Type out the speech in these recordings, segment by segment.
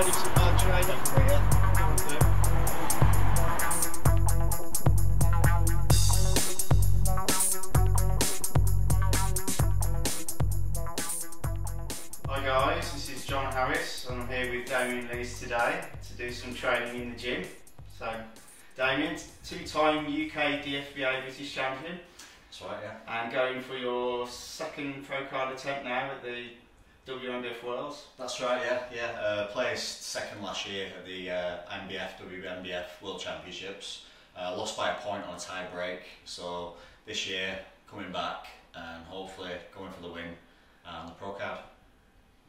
need some hard training for you. Hi guys, this is John Harris and I'm here with Damian today to do some training in the gym. So Damian, two-time UK DFBA British champion. That's right, yeah. And going for your second pro card attempt now at the WNBF Worlds. That's right, yeah. Placed second last year at the WNBF World Championships. Lost by a point on a tie break. So this year, coming back and hopefully going for the win and the pro card.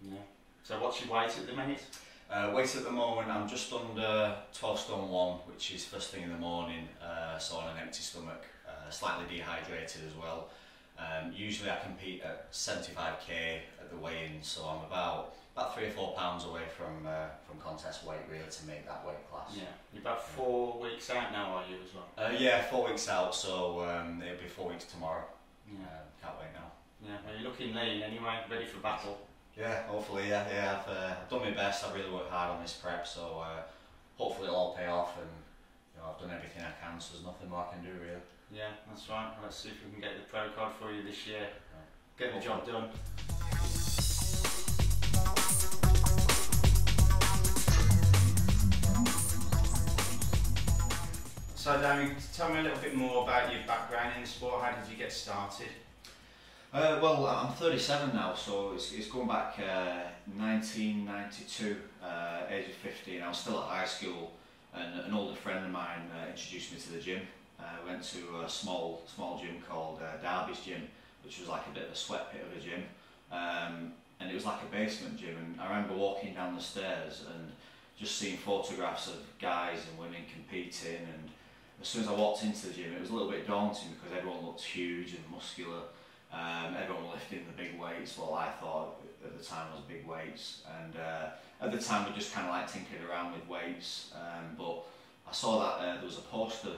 Yeah. So what's your weight at the minute? Weight at the moment, I'm just under 12 stone 1, which is first thing in the morning, so on an empty stomach, slightly dehydrated as well. Usually I compete at 75k at the weigh-in, so I'm about 3 or 4 pounds away from contest weight really to make that weight class. Yeah, you're about 4 weeks out now, are you as well? Yeah, 4 weeks out, so it'll be 4 weeks tomorrow. Yeah. Can't wait now. Yeah, well, you're looking lean anyway, ready for battle. Yeah, hopefully, yeah. I've done my best. I've really worked hard on this prep, so hopefully it'll all pay off. And I've done everything I can, so there's nothing more I can do really. Yeah, that's right. Let's see if we can get the pro card for you this year. Get the job done. So, Damian, tell me a little bit more about your background in the sport. How did you get started? Well, I'm 37 now, so it's going back 1992, age of 15. I was still at high school, and an older friend of mine introduced me to the gym. We went to a small gym called Derby's Gym, which was like a bit of a sweat pit of a gym, and it was like a basement gym. And I remember walking down the stairs and just seeing photographs of guys and women competing. And as soon as I walked into the gym, it was a little bit daunting because everyone looked huge and muscular. Everyone lifting the big weights. Well, I thought at the time was big weights, and at the time we just kind of like tinkering around with weights. But I saw that there was a poster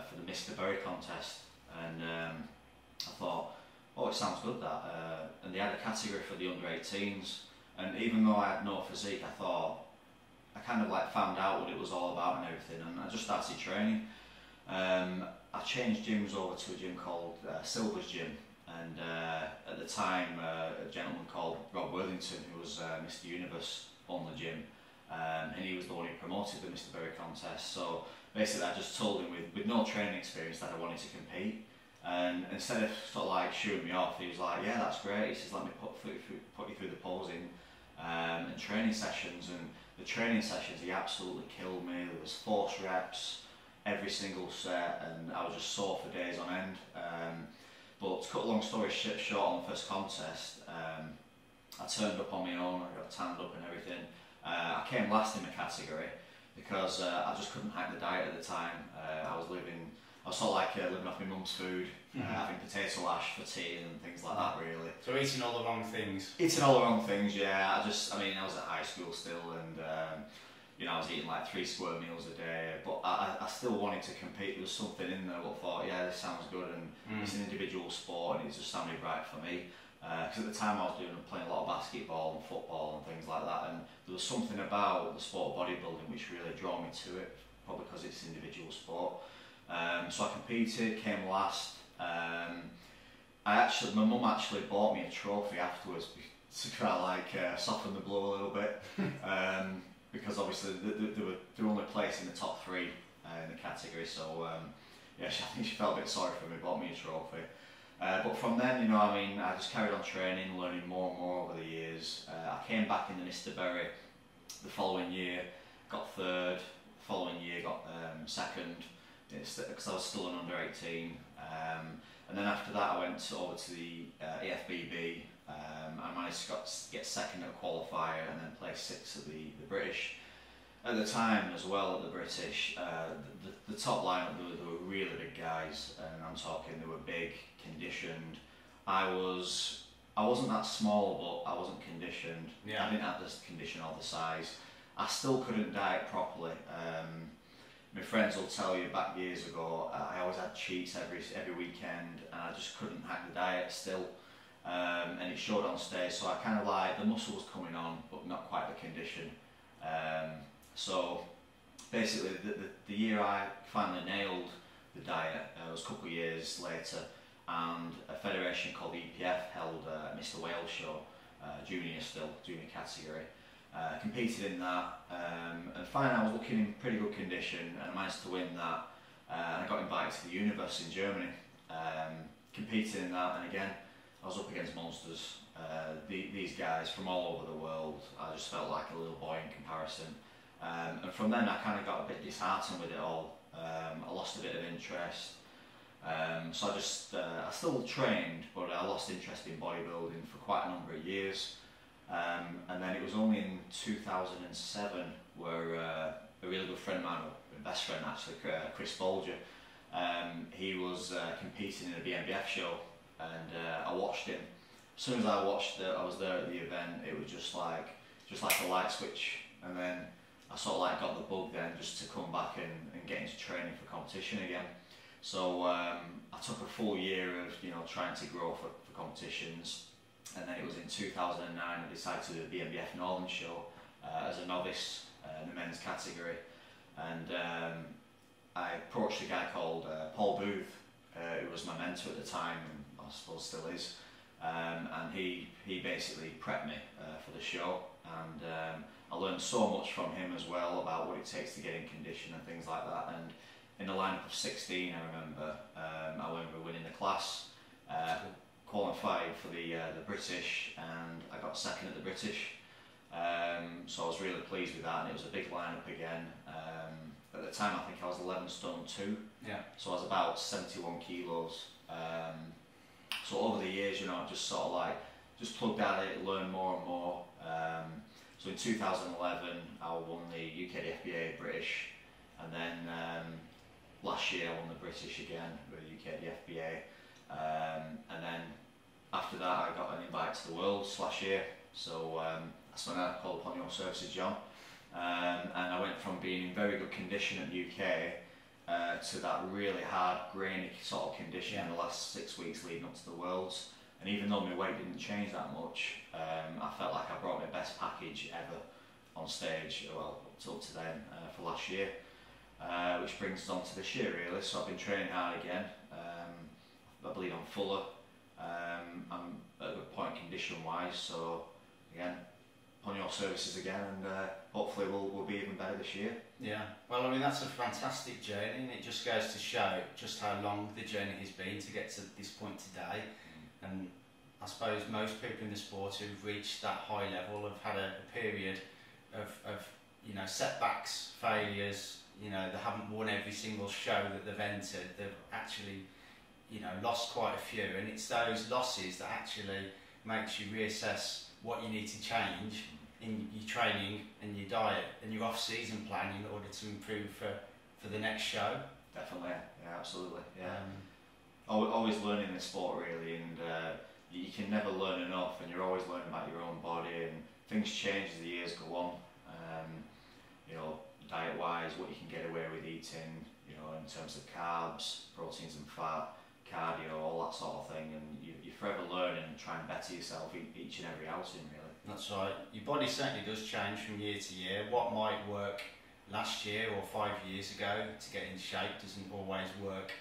for the Mr. Berry contest, and I thought, oh, it sounds good that. And they had a category for the under 18s, and even though I had no physique, I thought I kind of like found out what it was all about and everything, and I just started training. I changed gyms over to a gym called Silver's Gym. And at the time, a gentleman called Rob Worthington, who was Mr. Universe, owned the gym, and he was the one who promoted the Mr. Berry contest. So basically I just told him with no training experience that I wanted to compete, and instead of sort of like shooting me off, he was like, yeah, that's great. He says, let me put you through the posing and training sessions. And the training sessions, he absolutely killed me. There was force reps every single set, and I was just sore for days on end. But to cut a long story short, on the first contest, I turned up on my own, I got tanned up and everything. I came last in the category because I just couldn't hack the diet at the time. I was sort of like living off my mum's food, having potato ash for tea and things like that really. So eating all the wrong things? Eating all the wrong things, yeah. I was at high school still, and I was eating like 3 square meals a day, but I still wanted to compete. There was something in there that I thought, yeah, this sounds good, and it's an individual sport, and it just sounded right for me. Because at the time I was playing a lot of basketball and football and things like that, and there was something about the sport of bodybuilding which really drew me to it, probably because it's an individual sport. So I competed, came last. My mum actually bought me a trophy afterwards to kind of like soften the blow a little bit. Because obviously they were only placed in the top 3 in the category, so yeah, I think she felt a bit sorry for me, bought me a trophy. But from then, I just carried on training, learning more and more over the years. I came back in the Mr. Berry the following year, got 3rd, following year got 2nd, because I was still an under 18. And then after that I went over to the EFBB. I managed to get 2nd at a qualifier and then place 6th at the British. At the time as well, at the British, the top lineup, there were really big guys, and I'm talking they were big, conditioned. I wasn't that small, but I wasn't conditioned. Yeah. I didn't have the condition or the size. I still couldn't diet properly. My friends will tell you back years ago, I always had cheats every weekend, and I just couldn't hack the diet still. And it showed on stage, so I kind of like, the muscle was coming on, but not quite the condition. So basically the year I finally nailed the diet was a couple of years later, and a federation called the EPF held Mr. Wales show, junior category. Competed in that, and finally I was looking in pretty good condition, and I managed to win that, and I got invited to the Universe in Germany. Competed in that, and again I was up against monsters. These guys from all over the world. I just felt like a little boy in comparison, and from then I kind of got a bit disheartened with it all. I lost a bit of interest, so I still trained, but I lost interest in bodybuilding for quite a number of years. And then it was only in 2007 where a really good friend of mine, my best friend actually, Chris Bolger, he was competing in a WNBF show, and I watched him. As soon as I watched it, I was there at the event, it was just like a light switch, and then I sort of like got the bug then just to come back and get into training for competition again. So I took a full year of trying to grow for competitions, and then it was in 2009 I decided to do the WNBF Northern show as a novice in the men's category, and I approached a guy called Paul Booth, who was my mentor at the time, and I suppose still is. And he basically prepped me for the show, and I learned so much from him as well about what it takes to get in condition and things like that. And in the lineup of 16, I remember winning the class, qualified for the British, and I got second at the British. So I was really pleased with that, and it was a big lineup again. At the time, I think I was 11 stone 2. Yeah. So I was about 71 kilos. So over the years, I just sort of like plugged at it, learned more and more. So in 2011, I won the UK DFBA British, and then last year I won the British again with the UK DFBA, and then after that I got an invite to the Worlds last year. So that's when I called upon your services, John, and I went from being in very good condition at UK to that really hard, grainy sort of condition in the last 6 weeks leading up to the Worlds. And even though my weight didn't change that much, I felt like I brought my best package ever on stage, well, up to then, for last year, which brings us on to this year really. So I've been training hard again. I believe I'm fuller. I'm at a good point condition wise, so again, upon your services again, and hopefully we'll be even better this year. Yeah, well, I mean, that's a fantastic journey, and it just goes to show just how long the journey has been to get to this point today. And I suppose most people in the sport who've reached that high level have had a period of setbacks, failures. They haven't won every single show that they've entered. They've actually lost quite a few, and it's those losses that actually makes you reassess what you need to change in your training and your diet and your off-season plan in order to improve for the next show. Definitely, yeah, absolutely, yeah. Always learning the sport really, and you can never learn enough, and you're always learning about your own body, and things change as the years go on. Diet-wise, what you can get away with eating, in terms of carbs, proteins and fat, cardio, all that sort of thing, and you're forever learning and trying to better yourself each and every outing really. That's right. Your body certainly does change from year to year. What might work last year or 5 years ago to get in shape doesn't always work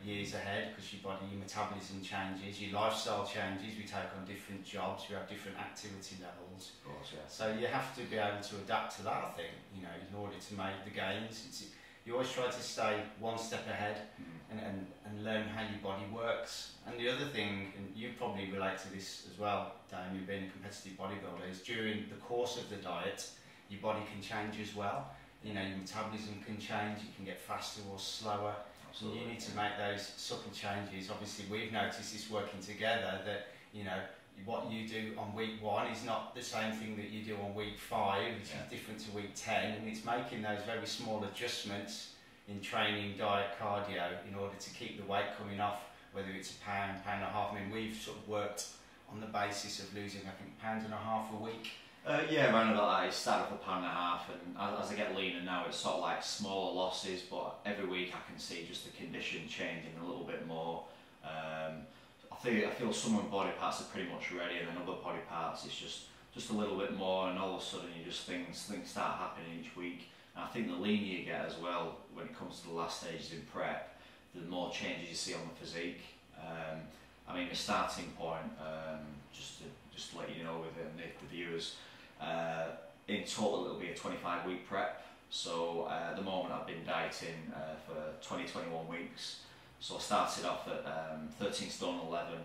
years ahead, because your metabolism changes, your lifestyle changes, we take on different jobs, we have different activity levels. Of course, yeah. So you have to be able to adapt to that, I think, in order to make the gains. You always try to stay one step ahead and learn how your body works. And the other thing, and you probably relate to this as well, Damian, being a competitive bodybuilder, is during the course of the diet, your body can change as well. Your metabolism can change, you can get faster or slower. So you need to make those subtle changes. Obviously, we've noticed this working together, that what you do on week 1 is not the same thing that you do on week 5, which is different to week 10, and it's making those very small adjustments in training, diet, cardio, in order to keep the weight coming off, whether it's a pound, pound and a half. I mean, we've sort of worked on the basis of losing, I think, £1.5 a week. Yeah, around about that. It started with £1.5, and as I get leaner now, it's sort of like smaller losses, but every week I can see just the condition changing a little bit more. I feel some of my body parts are pretty much ready, and then other body parts, it's just just a little bit more, and all of a sudden you just things start happening each week. And I think the leaner you get as well, when it comes to the last stages in prep, the more changes you see on the physique. I mean, the starting point, just to let you know with the viewers, in total it'll be a 25-week prep. So at the moment I've been dieting for 21 weeks. So I started off at 13 stone 11.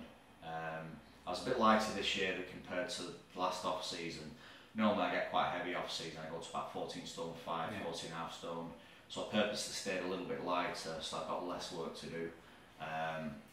I was a bit lighter this year compared to the last off season. Normally I get quite heavy off season, I go to about 14 stone 5, yeah. 14.5 stone. So I purposely stayed a little bit lighter, so I've got less work to do.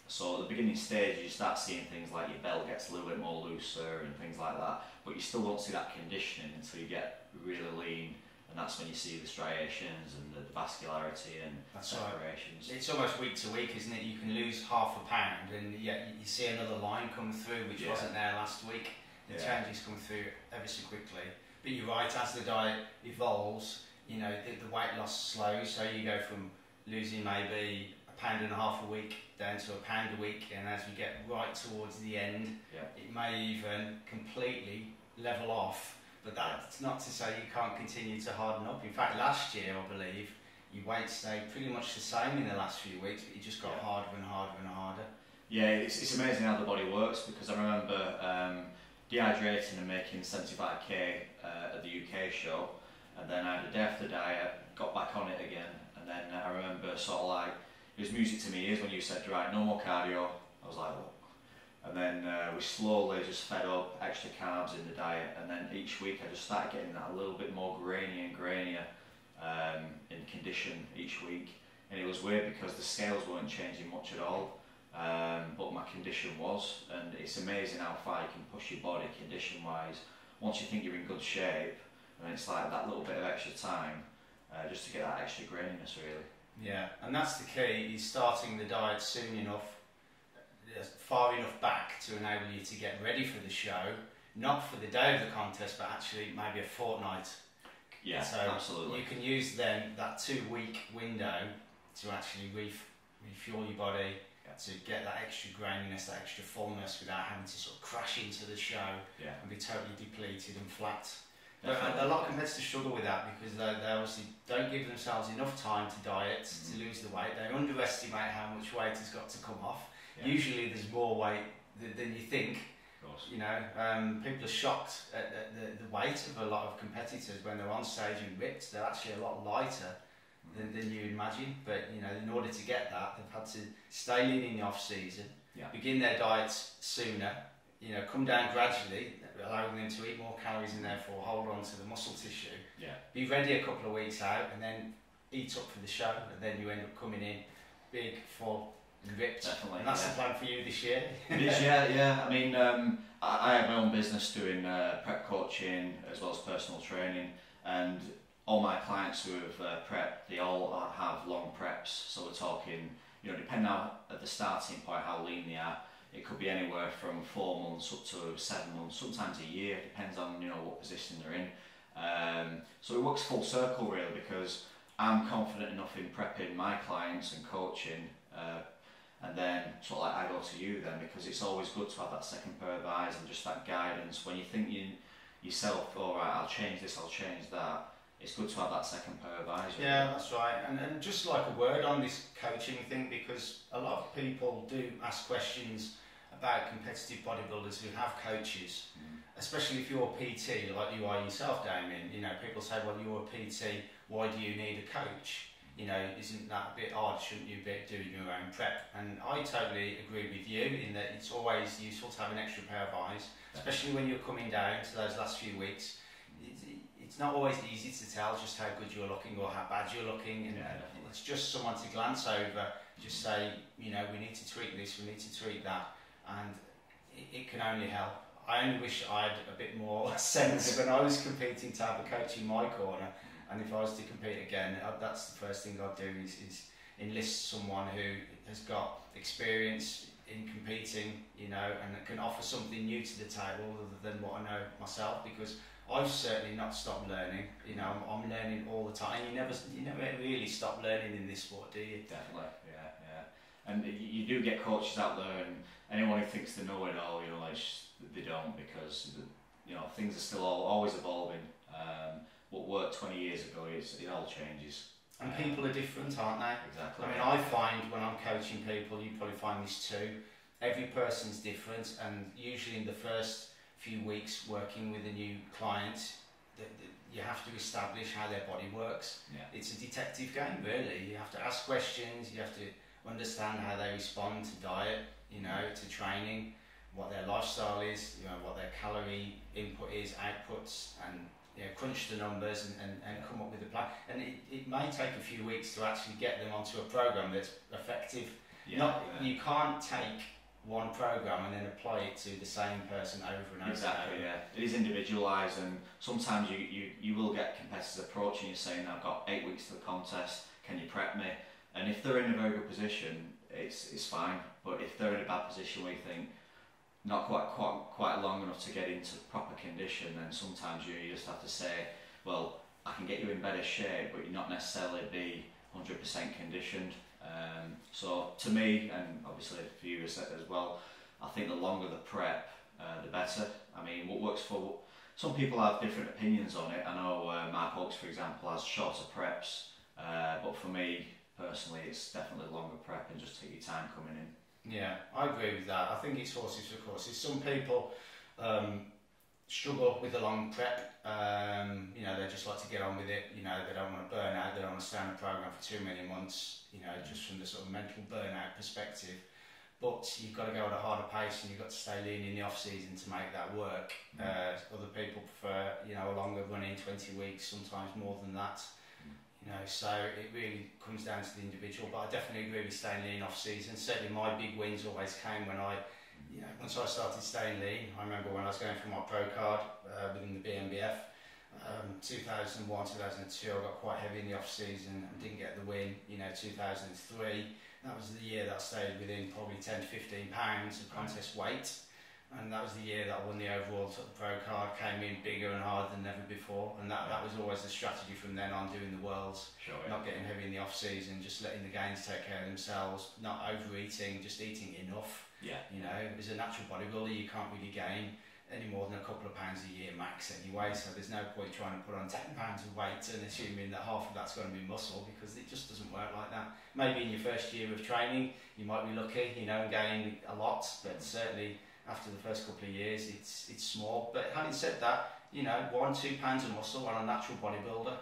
So at the beginning stage you start seeing things like your belt gets a little bit more looser and things like that, but you still don't see that conditioning until you get really lean, and that's when you see the striations and the vascularity and separations. Right. It's almost week to week, isn't it? You can lose half a pound and yet you see another line come through which wasn't there last week. The changes come through ever so quickly. But you're right, as the diet evolves, you know, the weight loss slows, so you go from losing maybe £1.50 a week down to £1 a week, and as we get right towards the end, it may even completely level off. But that's not to say you can't continue to harden up. In fact, last year, I believe, your weight stayed pretty much the same in the last few weeks, but you just got harder and harder and harder. Yeah, it's amazing how the body works, because I remember dehydrating and making 75k at the UK show, and then I had a day after diet, got back on it again, and then I remember sort of like, it was music to my ears when you said, right, no more cardio. I was like, what? And then we slowly just fed up extra carbs in the diet, and then each week I just started getting that a little bit more grainier and grainier in condition each week. And it was weird because the scales weren't changing much at all, but my condition was, and it's amazing how far you can push your body condition wise once you think you're in good shape, and it's like that little bit of extra time just to get that extra graininess really. Yeah, and that's the key, is starting the diet soon enough, far enough back to enable you to get ready for the show, not for the day of the contest, but actually maybe a fortnight. Yeah, so absolutely. You can use then that 2-week window to actually refuel your body, to get that extra graininess, that extra fullness, without having to sort of crash into the show and be totally depleted and flat. But a lot of competitors struggle with that because they obviously don't give themselves enough time to diet, to lose the weight. They underestimate how much weight has got to come off. Yeah. Usually there's more weight than you think. Of course. You know, people are shocked at the weight of a lot of competitors when they're on stage and ripped. They're actually a lot lighter than you imagine. But you know, in order to get that, they've had to stay lean in the off season, begin their diets sooner. You know, come down gradually, allowing them to eat more calories and therefore hold on to the muscle tissue. Be ready a couple of weeks out and then eat up for the show, and then you end up coming in big, full and ripped. Definitely. And that's the plan for you this year. It is, yeah. I mean, I have my own business doing prep coaching as well as personal training, and all my clients who have prepped, they all have long preps. So we're talking, you know, depending on at the starting point how lean they are. It could be anywhere from 4 months up to 7 months, sometimes a year, depends on, you know, what position they're in. So it works full circle really, because I'm confident enough in prepping my clients and coaching, and then sort of like I go to you then, because it's always good to have that second pair of eyes and just that guidance. When you think yourself, all right, I'll change this, I'll change that, it's good to have that second pair of eyes. Really. Yeah, that's right. And just like a word on this coaching thing, because a lot of people do ask questions about competitive bodybuilders who have coaches, especially if you're a PT like you are yourself, Damian. You know, people say, well, you're a PT, why do you need a coach? You know, isn't that a bit odd? Shouldn't you be doing your own prep? And I totally agree with you in that it's always useful to have an extra pair of eyes, especially when you're coming down to those last few weeks. It's not always easy to tell just how good you're looking or how bad you're looking, and it's just someone to glance over, just say, you know, we need to tweak this, we need to tweak that, and it can only help. I only wish I had a bit more sense when I was competing to have a coach in my corner, and if I was to compete again, that's the first thing I'd do is enlist someone who has got experience in competing, you know, and that can offer something new to the table other than what I know myself, because I've certainly not stopped learning. You know, I'm learning all the time. You never really stop learning in this sport, do you? Definitely, yeah. And you do get coaches out there, and anyone who thinks they know it all, you know, like they don't, because you know, things are still always evolving. What worked 20 years ago, it all changes. And people are different, aren't they? Exactly. I mean, I find when I'm coaching people, you probably find this too, every person's different, and usually in the first few weeks working with a new client, you have to establish how their body works. Yeah. It's a detective game, really. You have to ask questions, you have to understand how they respond to diet, you know, to training, what their lifestyle is, you know, what their calorie input is, outputs, and you know, crunch the numbers and come up with a plan. And it may take a few weeks to actually get them onto a program that's effective. You can't take one program and then apply it to the same person over and over. Exactly, yeah. It is individualised, and sometimes you will get competitors approaching you saying, I've got 8 weeks to the contest, can you prep me? And if they're in a very good position, it's fine. But if they're in a bad position where you think, not quite long enough to get into proper condition, then sometimes you just have to say, well, I can get you in better shape, but you're not necessarily be 100% conditioned. So to me, and obviously for you as well, I think the longer the prep, the better. I mean, what works for some people have different opinions on it. I know Mark Oakes, for example, has shorter preps, but for me personally, it's definitely longer prep and just take your time coming in. Yeah, I agree with that. I think it's horses for courses. Some people struggle with the long prep. You know, they just like to get on with it. You know, they don't want to burn out. They don't want to stay on a program for too many months. You know, just from the sort of mental burnout perspective. But you've got to go at a harder pace, and you've got to stay lean in the off season to make that work. Other people prefer, you know, a longer run in 20 weeks, sometimes more than that. You know, so it really comes down to the individual, but I definitely agree with staying lean off season. Certainly my big wins always came when once I started staying lean. I remember when I was going for my pro card within the WNBF, 2001, 2002, I got quite heavy in the off season and didn't get the win. You know, 2003, that was the year that I stayed within probably 10 to 15 pounds of contest weight. And that was the year that I won the overall sort of pro card, came in bigger and harder than ever before, and that was always the strategy from then on, doing the worlds, not getting heavy in the off season, just letting the gains take care of themselves, not overeating, just eating enough. Yeah. You know, as a natural bodybuilder, you can't really gain any more than a couple of pounds a year max anyway, so there's no point trying to put on 10 pounds of weight and assuming that half of that's going to be muscle, because it just doesn't work like that. Maybe in your first year of training, you might be lucky, you know, and gain a lot, but certainly after the first couple of years, it's small. But having said that, you know, 1-2 pounds of muscle on a natural bodybuilder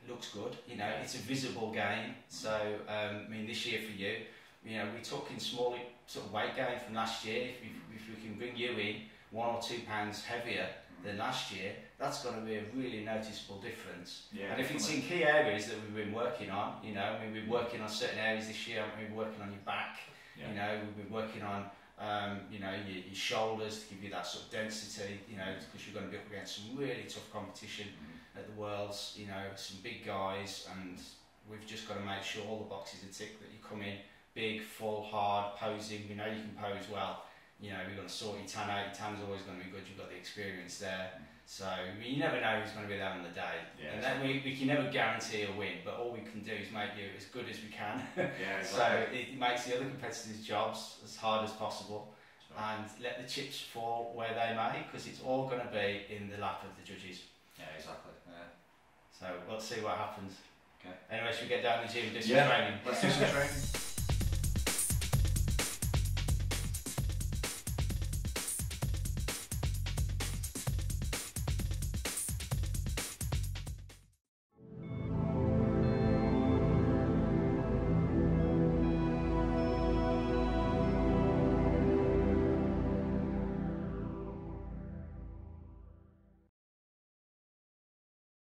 looks good. You know, it's a visible gain. So, I mean, this year for you, you know, we're talking small sort of weight gain from last year. If we can bring you in 1 or 2 pounds heavier than last year, that's going to be a really noticeable difference. Yeah, and if it's in key areas that we've been working on, you know, I mean, we've been working on certain areas this year. We've been working on your back. You know, we've been working on you know, your shoulders to give you that sort of density, you know, because you're going to be up against some really tough competition at the Worlds, you know, some big guys, and we've just got to make sure all the boxes are ticked, that you come in big, full, hard, posing. We know you can pose well. You know, we're going to sort your tan out. Your tan's always going to be good. You've got the experience there. So I mean, you never know who's going to be there on the day. Yeah, and then we can never guarantee a win, but all we can do is make you as good as we can. Yeah, exactly. So it makes the other competitors' jobs as hard as possible, and let the chips fall where they may, because it's all going to be in the lap of the judges. Yeah, exactly. Yeah. So let's see what happens. Okay. Anyway, should we get down to the gym and do some training? Let's do some training.